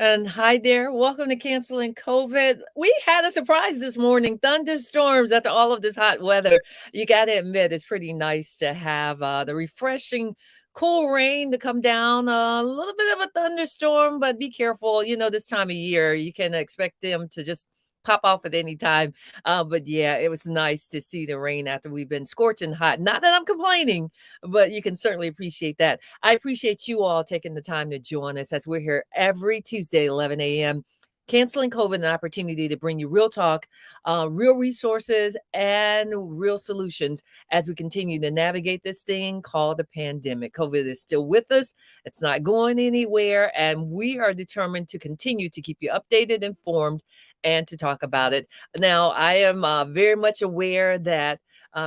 And hi there. Welcome to Canceling COVID. We had a surprise this morning, thunderstorms after all of this hot weather. You got to admit, it's pretty nice to have the refreshing, cool rain to come down. A little bit of a thunderstorm, but be careful. This time of year, you can expect them to just pop off at any time. But yeah, it was nice to see the rain after we've been scorching hot. Not that I'm complaining, but you can certainly appreciate that. I appreciate you all taking the time to join us as we're here every Tuesday, 11 a.m. Canceling COVID, an opportunity to bring you real talk, real resources, and real solutions as we continue to navigate this thing called the pandemic. COVID is still with us, it's not going anywhere, and we are determined to continue to keep you updated, informed, and to talk about it. Now, I am very much aware that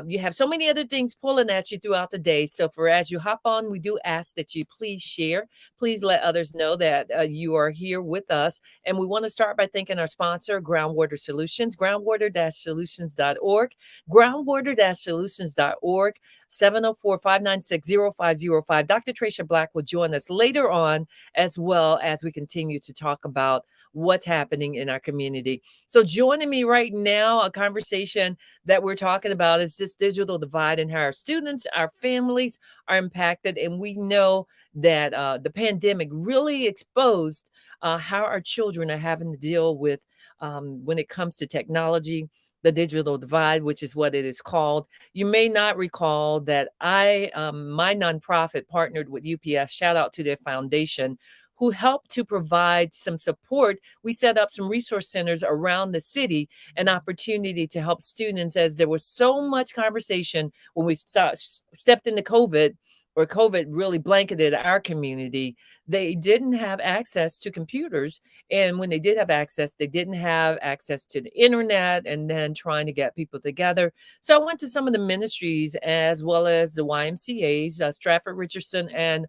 you have so many other things pulling at you throughout the day. So, for as you hop on, we do ask that you please share. Please let others know that you are here with us. And we want to start by thanking our sponsor, Groundwater Solutions, groundwater-solutions.org, groundwater-solutions.org. 704-596-0505. Dr. Trasha Black will join us later on as well as we continue to talk about what's happening in our community. So joining me right now, a conversation that we're talking about is this digital divide and how our students, our families are impacted. And we know that the pandemic really exposed how our children are having to deal with when it comes to technology, the digital divide, which is what it is called. You may not recall that my nonprofit partnered with UPS, shout out to their foundation, who helped to provide some support. We set up some resource centers around the city, an opportunity to help students as there was so much conversation when we stepped into COVID, or COVID really blanketed our community. They didn't have access to computers. And when they did have access, they didn't have access to the internet and then trying to get people together. So I went to some of the ministries as well as the YMCAs, Stratford Richardson and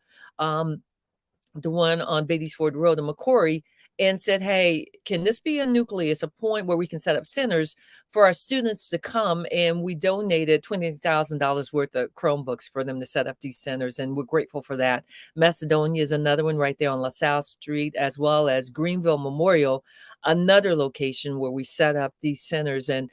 the one on Beatties Ford Road in McCory, and said, hey, can this be a nucleus, a point where we can set up centers for our students to come? And we donated $20,000 worth of Chromebooks for them to set up these centers. And we're grateful for that. Macedonia is another one right there on LaSalle Street, as well as Greenville Memorial, another location where we set up these centers. And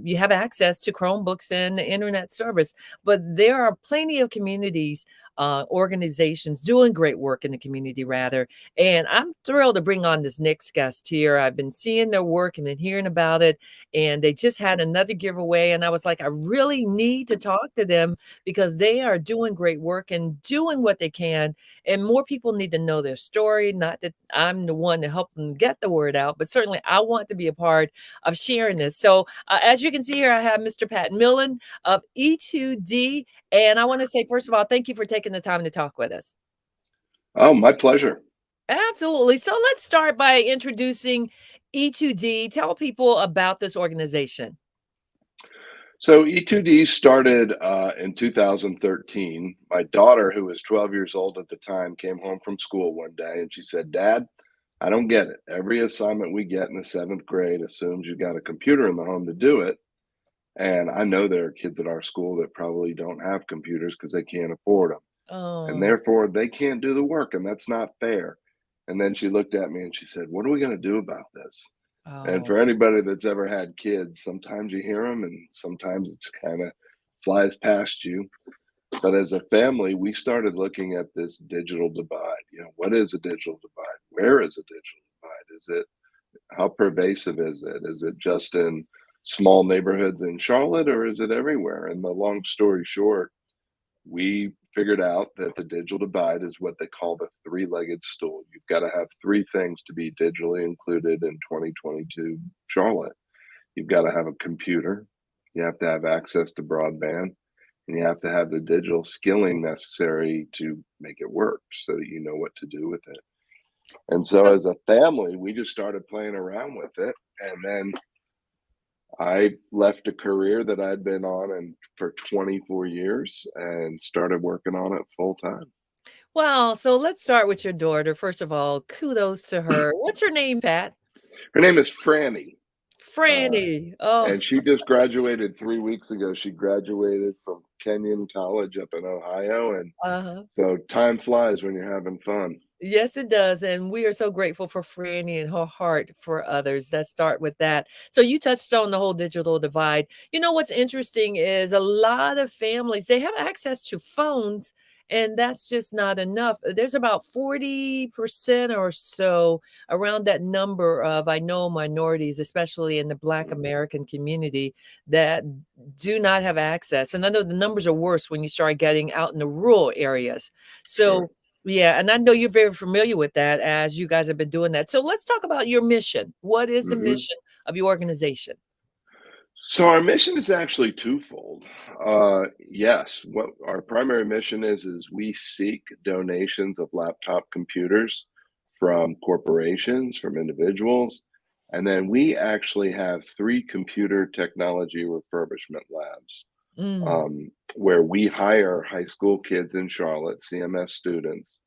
you have access to Chromebooks and the internet service. But there are plenty of communities, organizations doing great work in the community, rather. And I'm thrilled to bring on this next guest here. I've been seeing their work and been hearing about it. And they just had another giveaway. And I was like, I really need to talk to them because they are doing great work and doing what they can. And more people need to know their story. Not that I'm the one to help them get the word out, but certainly I want to be a part of sharing this. So as you can see here, I have Mr. Pat Millen of E2D. And I want to say, first of all, thank you for taking the time to talk with us. Oh, my pleasure. Absolutely. So let's start by introducing E2D. Tell people about this organization. So E2D started in 2013. My daughter, who was 12 years old at the time, came home from school one day and she said, Dad, I don't get it. Every assignment we get in the seventh grade assumes you got a computer in the home to do it. And I know there are kids at our school that probably don't have computers because they can't afford them. And Oh, therefore, they can't do the work, and that's not fair. And then she looked at me and she said, what are we going to do about this? And oh, for anybody that's ever had kids, sometimes you hear them and sometimes it's kind of flies past you. But as a family, we started looking at this digital divide. What is a digital divide? Where is a digital divide? How pervasive is it? Is it just in small neighborhoods in Charlotte or is it everywhere? And the long story short, we figured out that the digital divide is what they call the three-legged stool. You've got to have three things to be digitally included in 2022 Charlotte. You've got to have a computer, you have to have access to broadband, and you have to have the digital skilling necessary to make it work so that you know what to do with it. And so as a family, we just started playing around with it. And then I left a career that I'd been on and for 24 years and started working on it full time. well, so let's start with your daughter. First of all, kudos to her. What's her name, Pat? Her name is Franny. Uh, Franny. Oh, and she just graduated 3 weeks ago. She graduated from Kenyon College up in Ohio, and uh-huh. so time flies when you're having fun. Yes, it does, and we are so grateful for Franny and her heart for others. Let's start with that. So you touched on the whole digital divide. You know what's interesting is a lot of families, they have access to phones, and that's just not enough. There's about 40% or so around that number of, I know, minorities, especially in the Black American community, that do not have access. And I know the numbers are worse when you start getting out in the rural areas. Sure. So yeah, and I know you're very familiar with that as you guys have been doing that. So let's talk about your mission. What is the hmm mission of your organization? So our mission is actually twofold. Yes, what our primary mission is we seek donations of laptop computers from corporations, from individuals, and then we actually have three computer technology refurbishment labs Mm, where we hire high school kids in Charlotte, CMS students.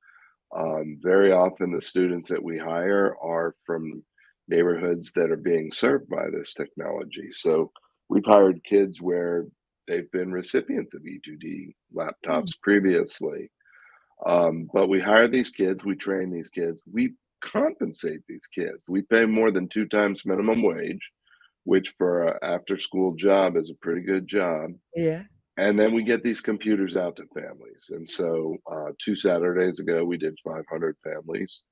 Very often, the students that we hire are from neighborhoods that are being served by this technology. So we've hired kids where they've been recipients of E2D mm, laptops previously. But we hire these kids, we train these kids, we compensate these kids. We pay more than 2 times minimum wage, which for an after school job is a pretty good job. yeah. And then we get these computers out to families. And so 2 Saturdays ago, we did 500 families.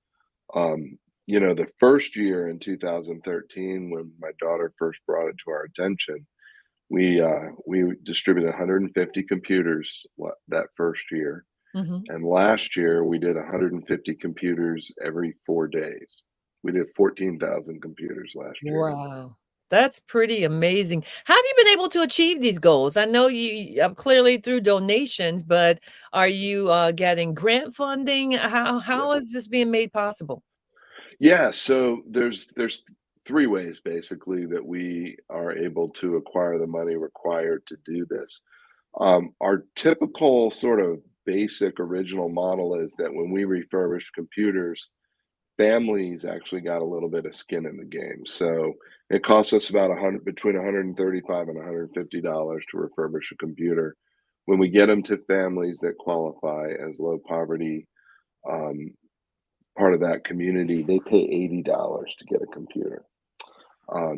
The first year in 2013, when my daughter first brought it to our attention, we distributed 150 computers that first year. Mhm. And last year, we did 150 computers every 4 days. We did 14,000 computers last year. Wow. That's pretty amazing. How have you been able to achieve these goals? I know clearly through donations, but are you getting grant funding? How is this being made possible? Yeah, so there's 3 ways basically that we are able to acquire the money required to do this. Our typical sort of basic original model is that when we refurbish computers, families actually got a little bit of skin in the game. So it costs us about 100 between 135 and $150 to refurbish a computer. When we get them to families that qualify as low poverty um, part of that community, they pay $80 to get a computer.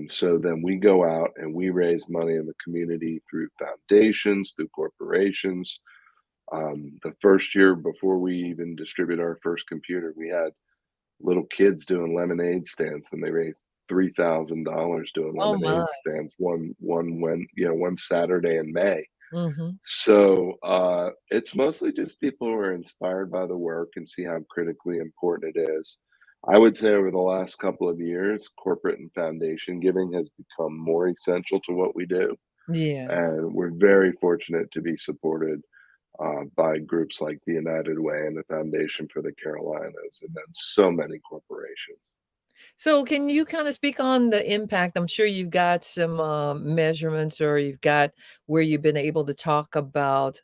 So then we go out and we raise money in the community through foundations, through corporations. The first year before we even distributed our first computer, we had little kids doing lemonade stands, and they raised $3,000 doing Oh my. lemonade stands one Saturday in May. Mhm. So, it's mostly just people who are inspired by the work and see how critically important it is. I would say over the last couple of years, corporate and foundation giving has become more essential to what we do, Yeah. and we're very fortunate to be supported, by groups like the United Way and the Foundation for the Carolinas, and then so many corporations. So can you kind of speak on the impact? I'm sure you've got some measurements or you've got where you've been able to talk about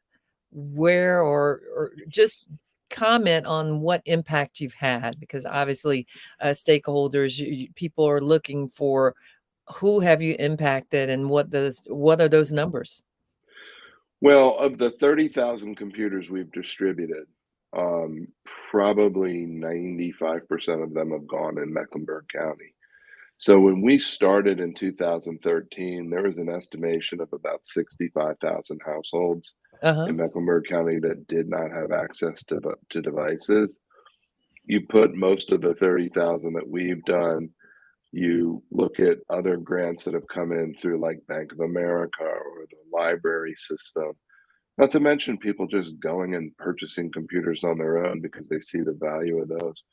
where or just comment on what impact you've had because obviously stakeholders people are looking for who have you impacted and what are those numbers. Well, of the 30,000 computers we've distributed, probably 95% of them have gone in Mecklenburg County. So when we started in 2013, there was an estimation of about 65,000 households Uh-huh. in Mecklenburg County that did not have access to devices. You put most of the 30,000 that we've done, you look at other grants that have come in through like Bank of America or the library system, not to mention people just going and purchasing computers on their own because they see the value of those.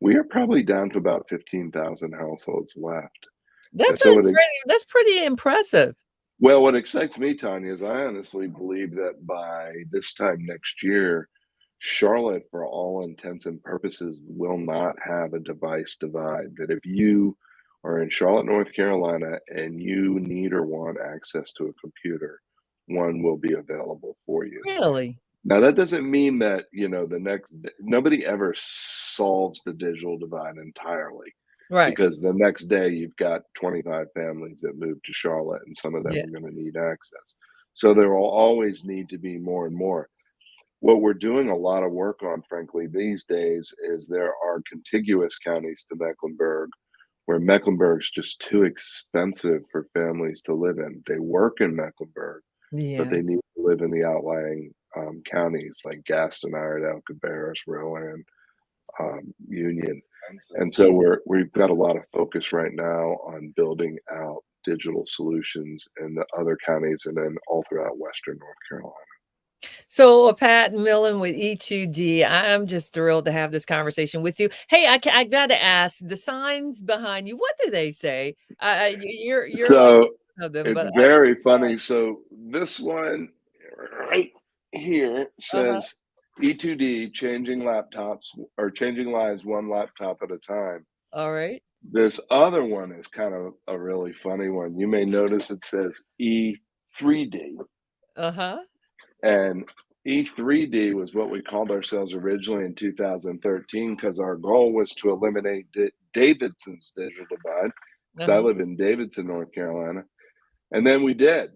We are probably down to about 15,000 households left. And That's so a what great, that's pretty impressive. what excites me, Tanya, is I honestly believe that by this time next year, Charlotte, for all intents and purposes, will not have a device divide. That if you are in Charlotte, North Carolina, and you need or want access to a computer, one will be available for you. Really. Now, that doesn't mean that, nobody ever solves the digital divide entirely. Right. because the next day you've got 25 families that move to Charlotte, and some of them Yeah. are going to need access. So there will always need to be more and more. What we're doing a lot of work on, frankly, these days is there are contiguous counties to Mecklenburg where Mecklenburg's just too expensive for families to live in. They work in Mecklenburg, but Yeah. they need to live in the outlying counties like Gaston, Iredell, Cabarrus, Rowan, Union. And so we've got a lot of focus right now on building out digital solutions in the other counties and then all throughout Western North Carolina. So, Pat Millen with E2D, I'm just thrilled to have this conversation with you. Hey, I gotta ask, the signs behind you, what do they say? You're like So one of them, it's but very funny. So this one right here uh-huh. says E2D changing laptops or changing lives one laptop at a time. All right. This other one is kind of a really funny one. You may notice it says E3D. Uh-huh. And E3D was what we called ourselves originally in 2013 because our goal was to eliminate Davidson's digital divide. Because I Uh-huh. live in Davidson, North Carolina. And then we did.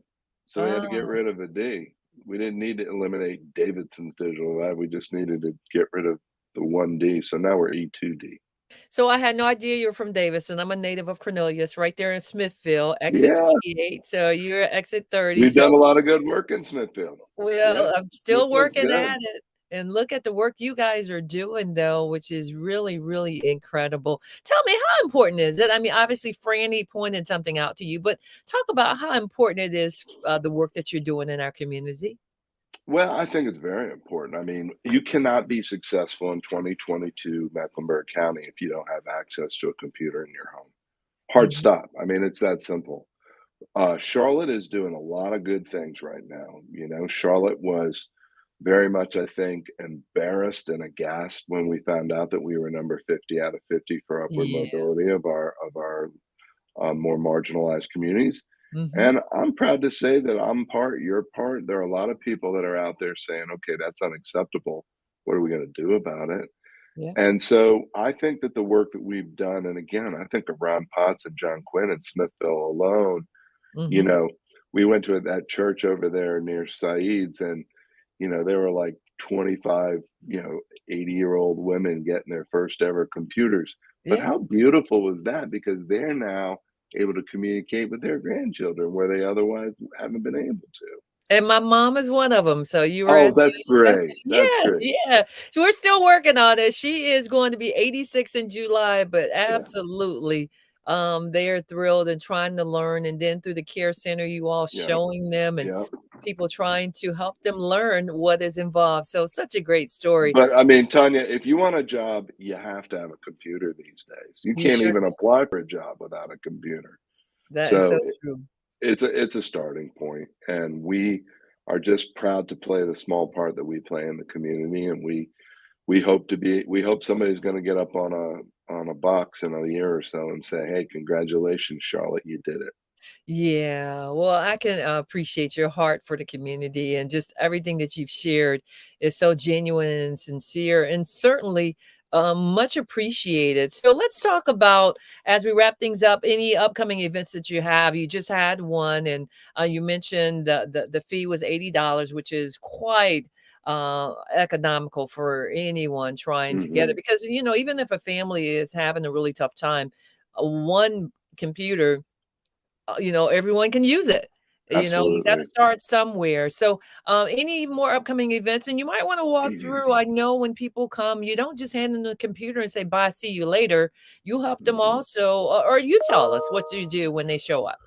So we had to get Oh. rid of a D. We didn't need to eliminate Davidson's digital divide. We just needed to get rid of the one D. So now we're E2D. So I had no idea you were from Davis, and I'm a native of Cornelius, right there in Smithville, exit Yeah, 28. So you're at exit 30. we've So done a lot of good work in Smithfield. well, Yeah, I'm still Smithfield's working good. at it. And look at the work you guys are doing, though, which is really, really incredible. Tell me, how important is it? I mean, obviously, Franny pointed something out to you, but talk about how important it is, the work that you're doing in our community. Well, I think it's very important. I mean, you cannot be successful in 2022 Mecklenburg County if you don't have access to a computer in your home. Hard Mhm. stop. I mean, it's that simple. Charlotte is doing a lot of good things right now. You know, Charlotte was very much, I think, embarrassed and aghast when we found out that we were number 50 out of 50 for upward Yeah. mobility of our more marginalized communities. Mhm. And I'm proud to say that I'm part, you're part. There are a lot of people that are out there saying, okay, that's unacceptable. What are we going to do about it? Yeah. And so I think that the work that we've done, and again, I think of Ron Potts and John Quinn in Smithville alone, you Mhm. know, we went to that church over there near Saeed's, and, there were like 25, 80-year-old women getting their first ever computers. But Yeah. how beautiful was that? Because they're now able to communicate with their grandchildren where they otherwise haven't been able to. And my mom is one of them. So you were Oh, at that's the great. That's yeah, great. yeah. So we're still working on it. She is going to be 86 in July, but Yeah. absolutely, they are thrilled and trying to learn, and then through the care center, you all Yeah. showing them and Yeah. people trying to help them learn what is involved. So such a great story. But I mean, Tanya, if you want a job, you have to have a computer these days. You You can't sure even apply for a job without a computer. that is so So true. it's a starting point, and we are just proud to play the small part that we play in the community, and we hope somebody's going to get up on a box in a year or so and say, "Hey, congratulations, Charlotte, you did it." Yeah, well, I can appreciate your heart for the community, and just everything that you've shared is so genuine and sincere, and certainly much appreciated. So let's talk about, as we wrap things up, any upcoming events that you have. You just had one, and you mentioned the fee was $80, which is quite economical for anyone trying to get it, Hmm. because even if a family is having a really tough time, one computer, everyone can use it. You got to Absolutely. start somewhere. So, any more upcoming events? And you might want to walk through. I know when people come, you don't just hand them the computer and say, bye, see you later. You help them Mhm. also, or you tell us what you do when they show up.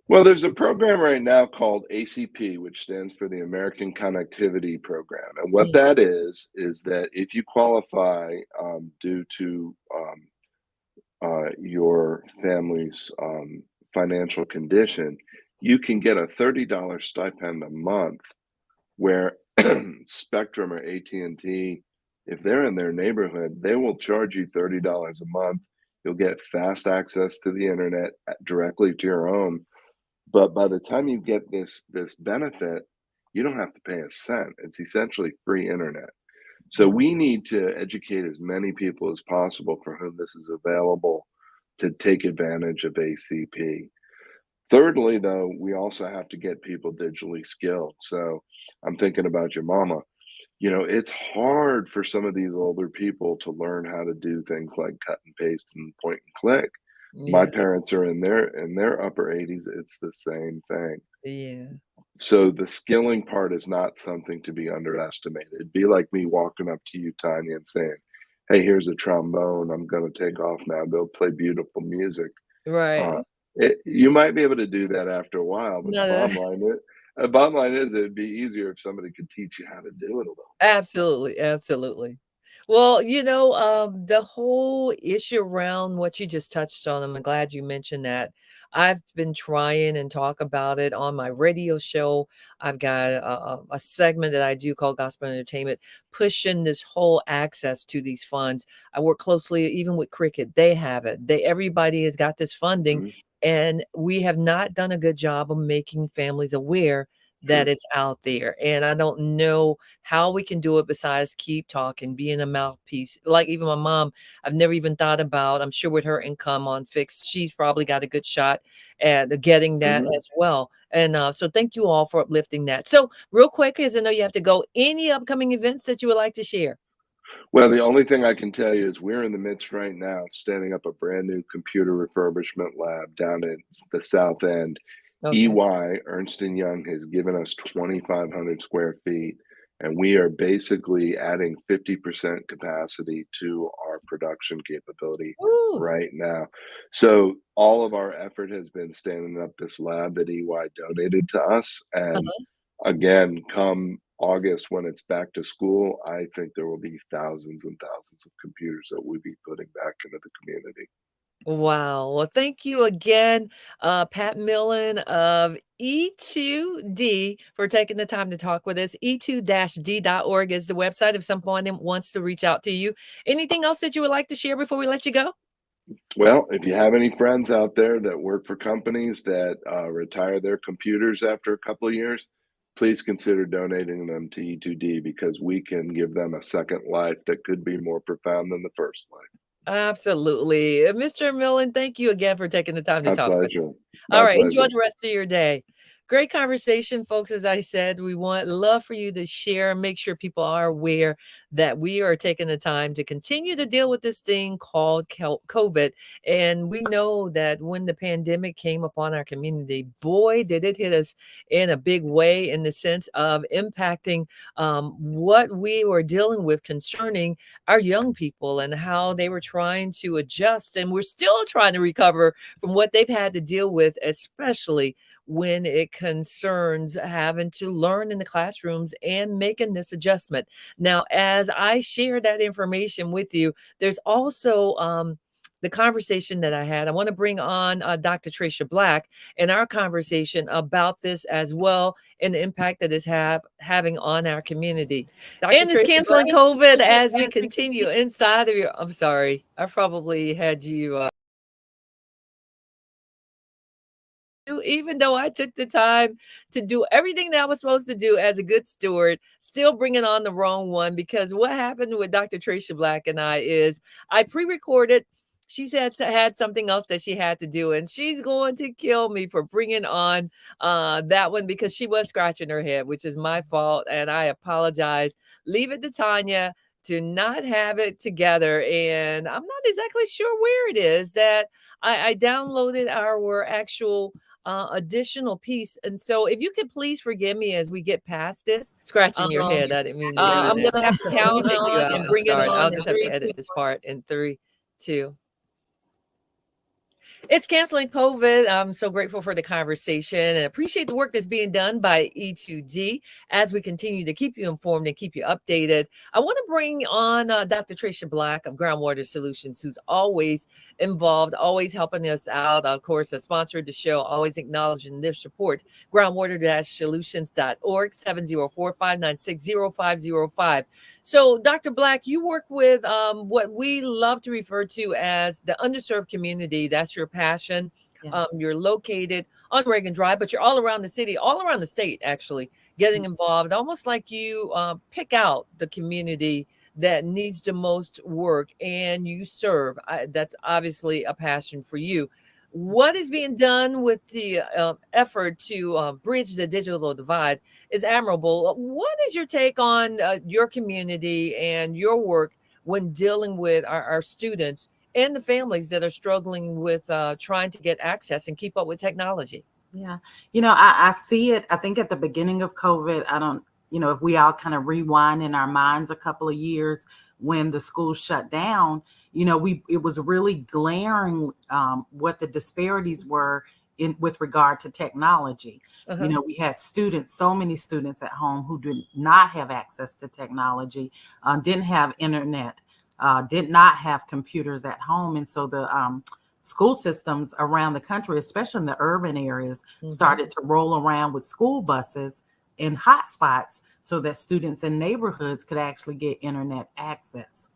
Well, there's a program right now called ACP, which stands for the American Connectivity Program. And what Mm, that is that if you qualify due to your family's financial condition, you can get a $30 stipend a month where Spectrum or AT&T, if they're in their neighborhood, they will charge you $30 a month. You'll get fast access to the internet directly to your home. But by the time you get this benefit, you don't have to pay a cent. It's essentially free internet. So mhm. we need to educate as many people as possible for whom this is available to take advantage of ACP. Thirdly, though, we also have to get people digitally skilled. So I'm thinking about your mama. It's hard for some of these older people to learn how to do things like cut and paste and point and click. My Yeah. parents are in their upper 80s. It's the same thing. Yeah. So the skilling part is not something to be underestimated. It'd be like me walking up to you, Tanya, and saying, "Hey, here's a trombone. I'm going to take off now. Go play beautiful music." Uh, Right. you might be able to do that after a while, but the No, no. bottom line is it'd be easier if somebody could teach you how to do it a little bit. Absolutely, absolutely. Well, the whole issue around what you just touched on, I'm glad you mentioned that. I've been trying and talk about it on my radio show. I've got a segment that I do called Gospel Entertainment, pushing this whole access to these funds. I work closely even with Cricket. They have it. Everybody has got this funding, Mhm. and we have not done a good job of making families aware that Sure. it's out there. And I don't know how we can do it besides keep talking, being a mouthpiece. Like even my mom, I've never even thought about, I'm sure with her income on fixed, she's probably got a good shot at getting that Mhm. as well. And so thank you all for uplifting that. So real quick, because I know you have to go, any upcoming events that you would like to share? Well, the only thing I can tell you is we're in the midst right now of standing up a brand new computer refurbishment lab down in the South End. Okay. EY, Ernst& and Young, has given us 2,500 square feet, and we are basically adding 50% capacity to our production capability Ooh. right now. So all of our effort has been standing up this lab that EY donated to us, and Uh-huh. again, come August when it's back to school, I think there will be thousands and thousands of computers that we'll be putting back into the community. Wow. Well, thank you again, Pat Millen of E2D, for taking the time to talk with us. E2-D.org is the website if someone wants to reach out to you. Anything else that you would like to share before we let you go? Well, if you have any friends out there that work for companies that retire their computers after a couple of years, please consider donating them to E2D because we can give them a second life that could be more profound than the first life. Absolutely. Mr. Millen, thank you again for taking the time to My talk with us. pleasure. All My right, enjoy pleasure. the rest of your day. Great conversation, folks. As I said, we want love for you to share and make sure people are aware that we are taking the time to continue to deal with this thing called COVID. And we know that when the pandemic came upon our community, boy, did it hit us in a big way in the sense of impacting what we were dealing with concerning our young people and how they were trying to adjust. And we're still trying to recover from what they've had to deal with, especially when it concerns having to learn in the classrooms and making this adjustment. Now, as I share that information with you, there's also the conversation that I had. I want to bring on Dr. Trasha Black in our conversation about this as well and the impact that it's having on our community. Dr. And it's Trasha canceling Black. COVID as we continue inside of your. I'm sorry, I probably had you. Even though I took the time to do everything that I was supposed to do as a good steward, still bringing on the wrong one because what happened with Dr. Trasha Black and I is I pre-recorded. She said had something else that she had to do, and she's going to kill me for bringing on that one because she was scratching her head, which is my fault, and I apologize. Leave it to Tanya to not have it together, and I'm not exactly sure where it is that I downloaded our actual additional piece. And so if you could please forgive me as we get past this, scratching your Um, head. I didn't mean to do I'm that. gonna have to Let me count take you on out. and I'm bring it sorry. on I'll in just have to three, two. edit this part in 3, 2. It's canceling COVID. I'm so grateful for the conversation and appreciate the work that's being done by E2D as we continue to keep you informed and keep you updated. I want to bring on Dr. Trasha Black of Groundwater Solutions, who's always involved, always helping us out. Of course, a sponsor of the show, always acknowledging their support. Groundwater-solutions.org, 704-596-0505. So, Dr. Black, you work with what we love to refer to as the underserved community. That's your passion. Yes. You're located on Reagan Drive, but you're all around the city, all around the state, actually, getting involved, almost like you pick out the community that needs the most work and you serve. That's obviously a passion for you. What is being done with the effort to bridge the digital divide is admirable. What is your take on your community and your work when dealing with our students and the families that are struggling with trying to get access and keep up with technology? Yeah. I see it. I think at the beginning of COVID, I don't, if we all kind of rewind in our minds a couple of years when the school shut down, it was really glaring what the disparities were in with regard to technology. Uh-huh. We had students, so many students at home who did not have access to technology, didn't have internet, did not have computers at home. And so the school systems around the country, especially in the urban areas, Hmm. started to roll around with school buses in hotspots so that students in neighborhoods could actually get internet access.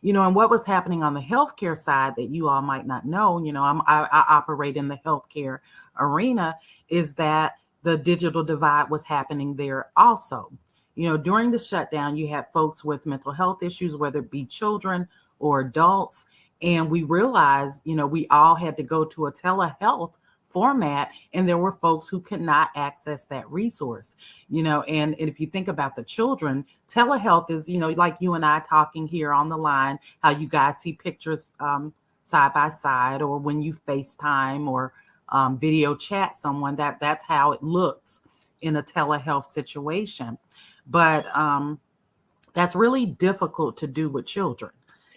And what was happening on the healthcare side that you all might not know, I operate in the healthcare arena, is that the digital divide was happening there also. During the shutdown, you had folks with mental health issues, whether it be children or adults. And we realized, we all had to go to a telehealth format, and there were folks who could not access that resource. And if you think about the children, telehealth is, like you and I talking here on the line, how you guys see pictures side by side, or when you FaceTime or video chat someone, that's how it looks in a telehealth situation. But that's really difficult to do with children.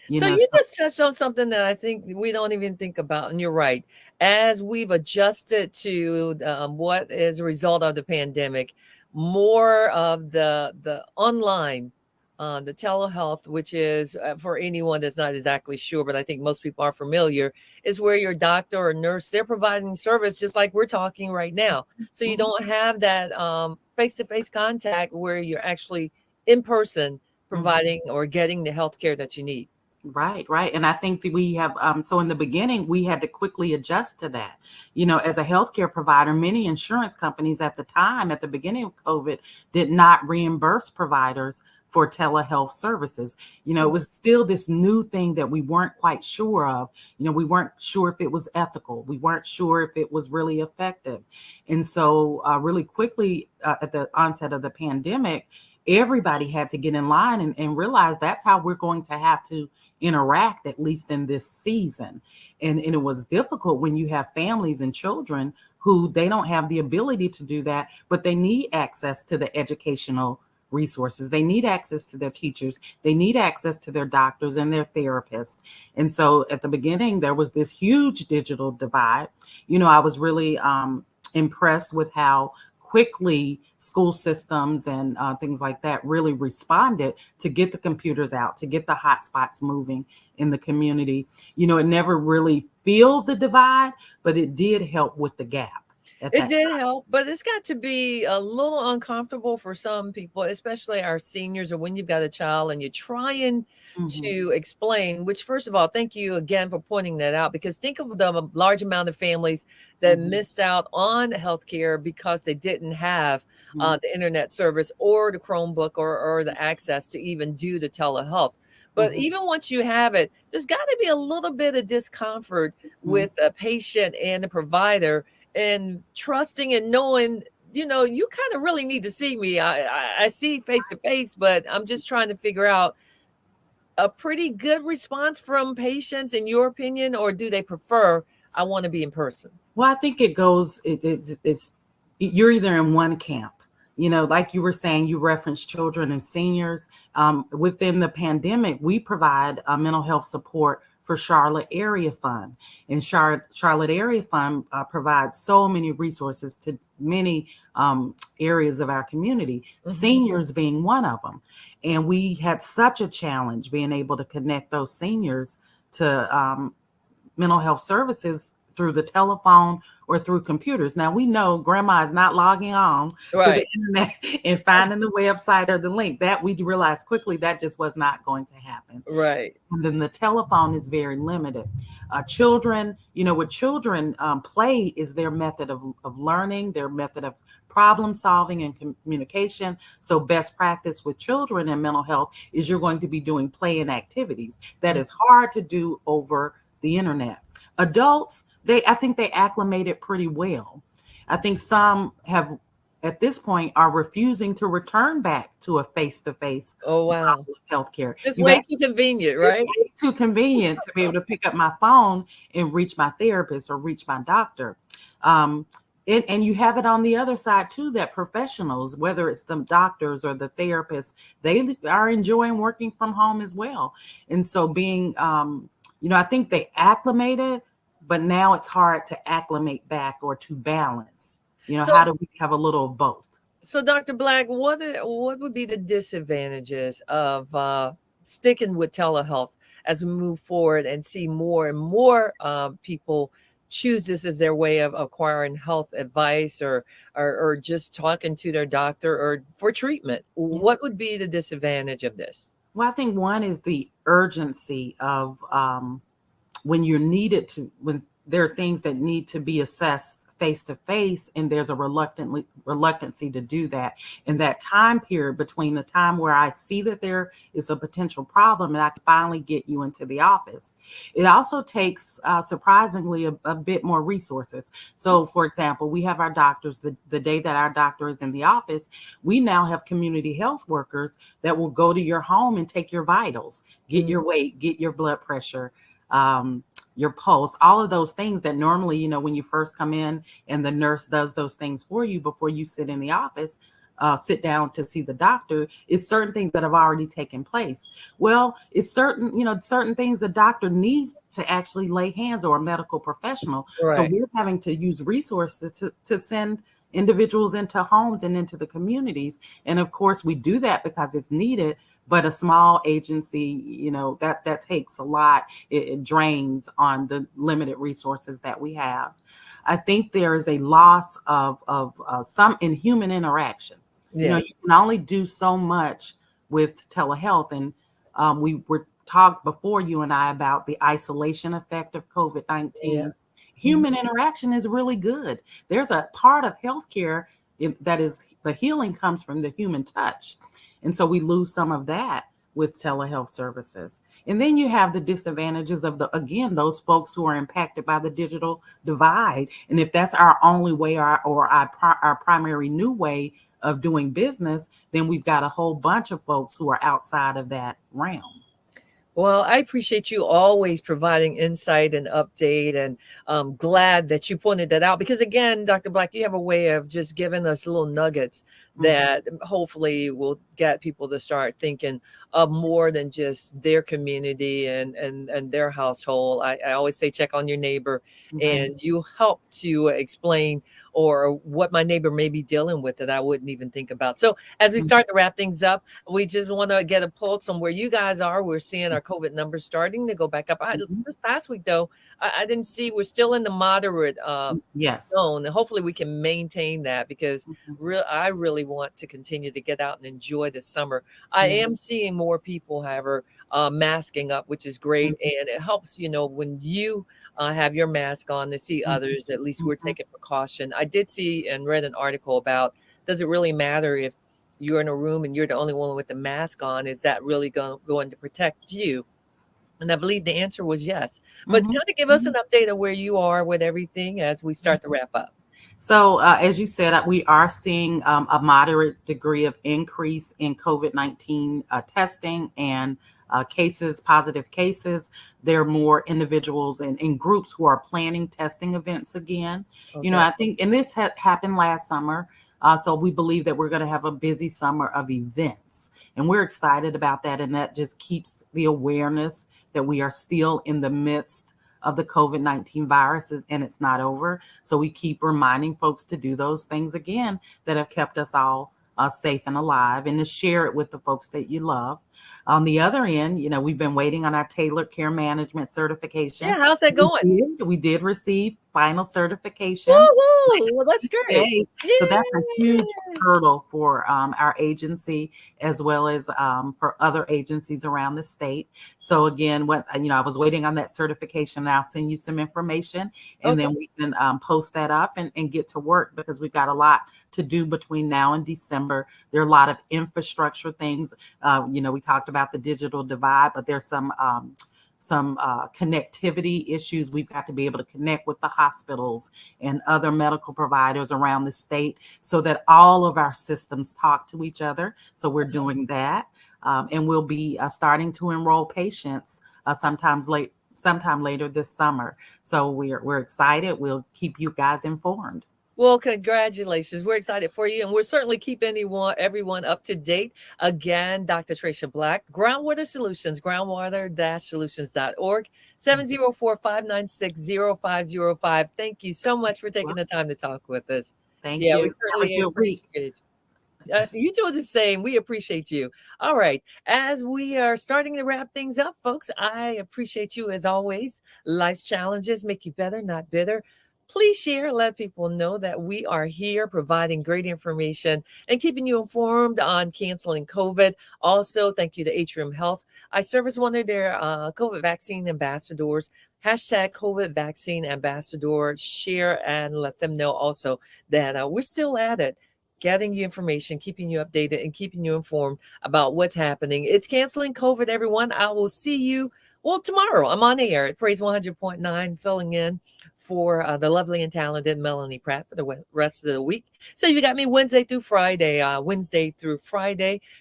So you So just touched on something that I think we don't even think about, and you're right. As we've adjusted to what is a result of the pandemic, more of the online, the telehealth, which is for anyone that's not exactly sure, but I think most people are familiar, is where your doctor or nurse, they're providing service just like we're talking right now. So you mhm, don't have that face-to-face contact where you're actually in person mhm. providing or getting the health care that you need. Right, right. And I think that we have, so in the beginning, we had to quickly adjust to that. As a healthcare provider, many insurance companies at the time, at the beginning of COVID, did not reimburse providers for telehealth services. It was still this new thing that we weren't quite sure of. We weren't sure if it was ethical. We weren't sure if it was really effective. And so, really quickly, at the onset of the pandemic, everybody had to get in line and realize that's how we're going to have to interact, at least in this season. And it was difficult when you have families and children who they don't have the ability to do that, but they need access to the educational resources. They need access to their teachers. They need access to their doctors and their therapists. And so at the beginning, there was this huge digital divide. I was really impressed with how quickly school systems and things like that really responded to get the computers out, to get the hotspots moving in the community. It never really filled the divide, but it did help with the gap at It that did help, but it's got to be a little uncomfortable for some people, especially our seniors or when you've got a child and you're trying time. Hmm. to explain, which, first of all, thank you again for pointing that out, because think of the large amount of families that Hmm. missed out on healthcare because they didn't have Hmm. the internet service or the Chromebook or the access to even do the telehealth. But Hmm. even once you have it, there's got to be a little bit of discomfort with the patient and the provider, and trusting and knowing, you kind of really need to see me. I see face to face, but I'm just trying to figure out a pretty good response from patients, in your opinion, or do they prefer, I want to be in person? Well, I think it goes, you're either in one camp, like you were saying, you referenced children and seniors. Within the pandemic, we provide mental health support for Charlotte Area Fund. And Charlotte Area Fund provides so many resources to many areas of our community, Hmm. seniors being one of them. And we had such a challenge being able to connect those seniors to mental health services through the telephone or through computers. Now we know grandma is not logging on to the internet and finding the website or the link. That we realized quickly that just was not going to happen. Right. And then the telephone is very limited. Children, with children, play is their method of learning, their method of problem solving and communication. So best practice with children and mental health is you're going to be doing play and activities. That is hard to do over the internet. Adults, I think they acclimated pretty well. I think some have at this point are refusing to return back to a face-to-face Oh, wow. healthcare. It's way too convenient, right? It's way too convenient to be able to pick up my phone and reach my therapist or reach my doctor. And you have it on the other side too, that professionals, whether it's the doctors or the therapists, they are enjoying working from home as well. And so being, I think they acclimated, but now it's hard to acclimate back or to balance. How do we have a little of both? So, Dr. Black, what would be the disadvantages of sticking with telehealth as we move forward and see more and more people choose this as their way of acquiring health advice or just talking to their doctor or for treatment? What would be the disadvantage of this? Well, I think one is the urgency of when there are things that need to be assessed face to face, and there's a reluctancy to do that. In that time period between the time where I see that there is a potential problem and I can finally get you into the office, it also takes surprisingly a bit more resources. So, for example, we have our doctors. The day that our doctor is in the office, we now have community health workers that will go to your home and take your vitals, get your weight, get your blood pressure, your pulse, all of those things that normally, when you first come in and the nurse does those things for you before you sit in the office, sit down to see the doctor, it's certain things that have already taken place. Well, it's certain things the doctor needs to actually lay hands, or a medical professional. Right. So we're having to use resources to send individuals into homes and into the communities. And of course we do that because it's needed. But a small agency, that takes a lot. It drains on the limited resources that we have. I think there is a loss of some in human interaction. Yeah. You can only do so much with telehealth. And we were talked before, you and I, about the isolation effect of COVID-19. Yeah. Human interaction is really good. There's a part of healthcare that is the healing comes from the human touch. And so we lose some of that with telehealth services. And then you have the disadvantages of those folks who are impacted by the digital divide. And if that's our only way or our primary new way of doing business, then we've got a whole bunch of folks who are outside of that realm. Well, I appreciate you always providing insight and update, and I'm glad that you pointed that out, because again, Dr. Black, you have a way of just giving us little nuggets that hopefully will get people to start thinking of more than just their community and their household. I always say check on your neighbor, and you help to explain or what my neighbor may be dealing with that I wouldn't even think about. So as we start to wrap things up, we just want to get a pulse on where you guys are. We're seeing our COVID numbers starting to go back up. This past week, though, I didn't see, we're still in the moderate zone. And hopefully we can maintain that, because I really want to continue to get out and enjoy the summer. I am seeing more people, however, masking up, which is great. And it helps, when you have your mask on, to see others, at least we're taking precaution. I did see and read an article about, does it really matter if you're in a room and you're the only one with the mask on? Is that really going to protect you? And I believe the answer was yes. But kind of give us an update of where you are with everything as we start to wrap up. So as you said, we are seeing a moderate degree of increase in COVID-19 testing and positive cases. There are more individuals and in groups who are planning testing events again. Okay. I think, and this happened last summer. So we believe that we're going to have a busy summer of events, and we're excited about that. And that just keeps the awareness that we are still in the midst of the COVID-19 virus, and it's not over. So we keep reminding folks to do those things again that have kept us all safe and alive, and to share it with the folks that you love. On the other end, we've been waiting on our tailored care management certification. Yeah, how's that going? We did receive final certification Woohoo! Well, that's great. today. So that's a huge hurdle for our agency, as well as for other agencies around the state. So again, I was waiting on that certification, and I'll send you some information, and then we can post that up and get to work, because we've got a lot to do between now and December. There are a lot of infrastructure things. We talked about the digital divide, but there's some connectivity issues. We've got to be able to connect with the hospitals and other medical providers around the state so that all of our systems talk to each other. So we're doing that. And we'll be starting to enroll patients sometime later this summer. So we're excited. We'll keep you guys informed. Well, congratulations. We're excited for you, and we're certainly keeping everyone up to date. Again, Dr. Trasha Black, Groundwater Solutions, groundwater-solutions.org, 704-596-0505. Thank you so much for taking the time to talk with us. Thank Yeah, you. we certainly appreciate it. Yes, you do the same. We appreciate you. All right. As we are starting to wrap things up, folks, I appreciate you as always. Life's challenges make you better, not bitter. Please share, let people know that we are here providing great information and keeping you informed on canceling COVID. Also, thank you to Atrium Health. I serve as one of their COVID vaccine ambassadors. Hashtag COVID vaccine ambassador. Share and let them know also that we're still at it, getting you information, keeping you updated, and keeping you informed about what's happening. It's canceling COVID, everyone. I will see you, tomorrow. I'm on air at Praise 100.9, filling in for the lovely and talented Melanie Pratt for the rest of the week. So you got me Wednesday through Friday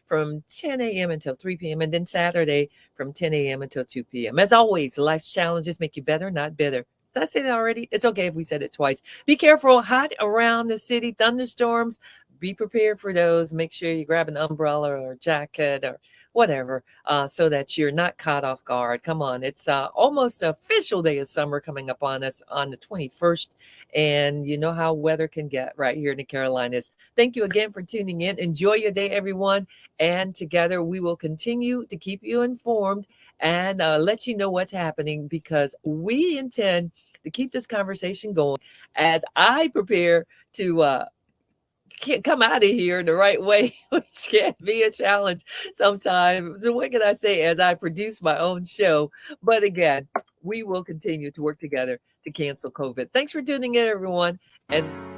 from 10 a.m. until 3 p.m. and then Saturday from 10 a.m. until 2 p.m. As always, life's challenges make you better, not bitter. Did I say that already? It's okay if we said it twice. Be careful. Hot around the city, thunderstorms. Be prepared for those. Make sure you grab an umbrella or jacket or whatever, so that you're not caught off guard. Come on, it's almost the official day of summer coming up on us on the 21st. And you know how weather can get right here in the Carolinas. Thank you again for tuning in. Enjoy your day, everyone. And together we will continue to keep you informed and let you know what's happening, because we intend to keep this conversation going as I prepare to can't come out of here the right way, which can be a challenge sometimes. So what can I say as I produce my own show? But again, we will continue to work together to cancel COVID. Thanks for tuning in, everyone. And